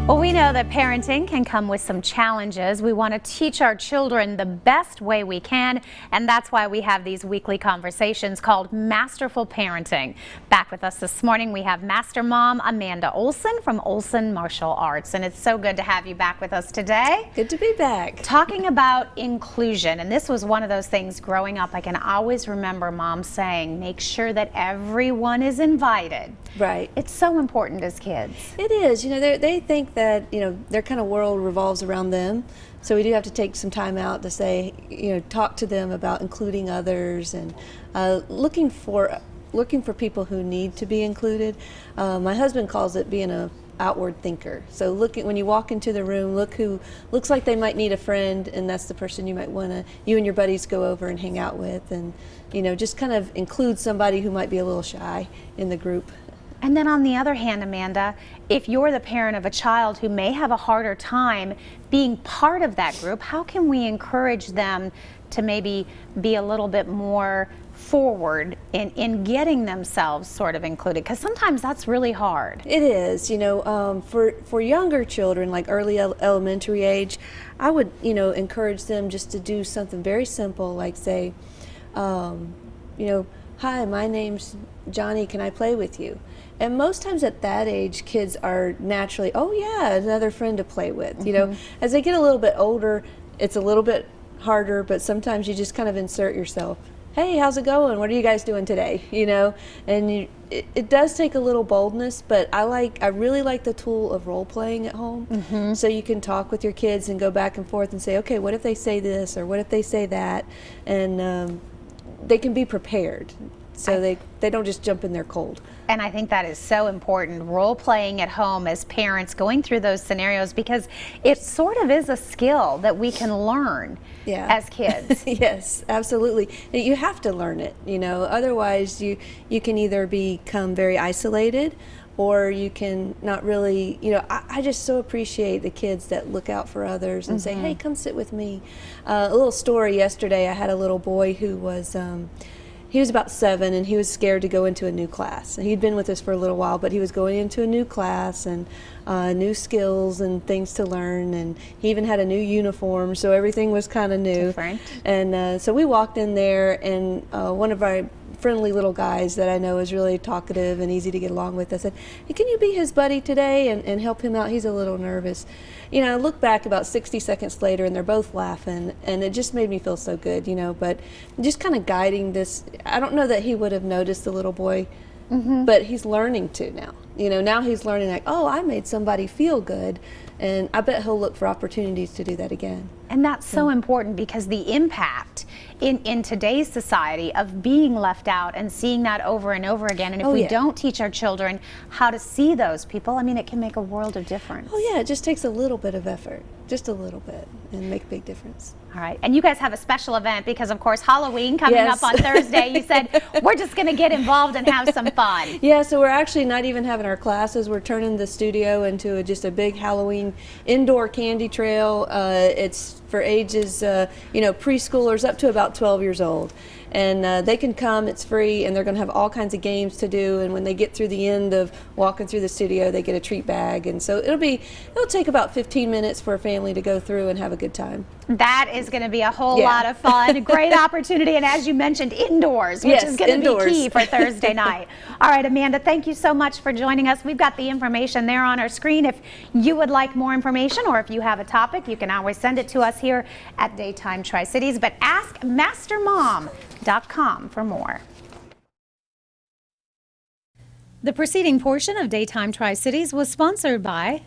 Well, we know that parenting can come with some challenges. We want to teach our children the best way we can, and that's why we have these weekly conversations called Masterful Parenting. Back with us this morning, we have Master Mom Amanda Olson from Olson Martial Arts, and it's so good to have you back with us today. Good to be back. Talking about inclusion, and this was one of those things growing up. I can always remember Mom saying, make sure that everyone is invited. Right. It's so important as kids. It is. You know, they think that, you know, their kind of world revolves around them. So we do have to take some time out to say, you know, talk to them about including others and looking for people who need to be included. My husband calls it being a outward thinker. So when you walk into the room, look who looks like they might need a friend, and that's the person you might want to, you and your buddies go over and hang out with, and, you know, just kind of include somebody who might be a little shy in the group. And then on the other hand, Amanda, if you're the parent of a child who may have a harder time being part of that group, how can we encourage them to maybe be a little bit more forward in getting themselves sort of included? Because sometimes that's really hard. It is. You know, for younger children, like early elementary age, I would, you know, encourage them just to do something very simple, like say, you know, hi, my name's Johnny, can I play with you? And most times at that age, kids are naturally, oh yeah, another friend to play with. You know, as they get a little bit older, it's a little bit harder, but sometimes you just kind of insert yourself. Hey, how's it going? What are you guys doing today? You know, and it does take a little boldness, but I really like the tool of role playing at home. So you can talk with your kids and go back and forth and say, okay, what if they say this, or what if they say that? And they can be prepared. So they don't just jump in there cold. And I think that is so important, role playing at home as parents, going through those scenarios, because it sort of is a skill that we can learn as kids. Yes, absolutely. You have to learn it, you know, otherwise you can either become very isolated, or you can not really, you know, I just so appreciate the kids that look out for others and say, hey, come sit with me. A little story yesterday, I had a little boy who was, he was about 7, and he was scared to go into a new class. He'd been with us for a little while, but he was going into a new class and new skills and things to learn, and he even had a new uniform, so everything was kind of new. Different. And so we walked in there, and one of our friendly little guys that I know is really talkative and easy to get along with, I said, hey, can you be his buddy today and help him out? He's a little nervous. You know, I look back about 60 seconds later, and they're both laughing, and it just made me feel so good, you know, but just kind of guiding this. I don't know that he would have noticed the little boy, but he's learning to now. You know, now he's learning, like, oh, I made somebody feel good, and I bet he'll look for opportunities to do that again. And that's so important, because the impact in today's society of being left out and seeing that over and over again, and if we don't teach our children how to see those people, I mean, it can make a world of difference. Oh yeah, it just takes a little bit of effort, just a little bit, and make a big difference. All right, and you guys have a special event because, of course, Halloween coming up on Thursday. You said we're just going to get involved and have some fun. Yeah, so we're actually not even having our classes. We're turning the studio into just a big Halloween indoor candy trail. It's for ages, you know, preschoolers up to about 12 years old. And they can come, it's free, and they're going to have all kinds of games to do, and when they get through the end of walking through the studio, they get a treat bag. And so it'll take about 15 minutes for a family to go through and have a good time. That is going to be a whole lot of fun, a great opportunity, and as you mentioned, indoors, which is going to be key for Thursday night. All right, Amanda, thank you so much for joining us. We've got the information there on our screen. If you would like more information, or if you have a topic, you can always send it to us here at Daytime Tri-Cities, but ask mastermom.com for more. The preceding portion of Daytime Tri-Cities was sponsored by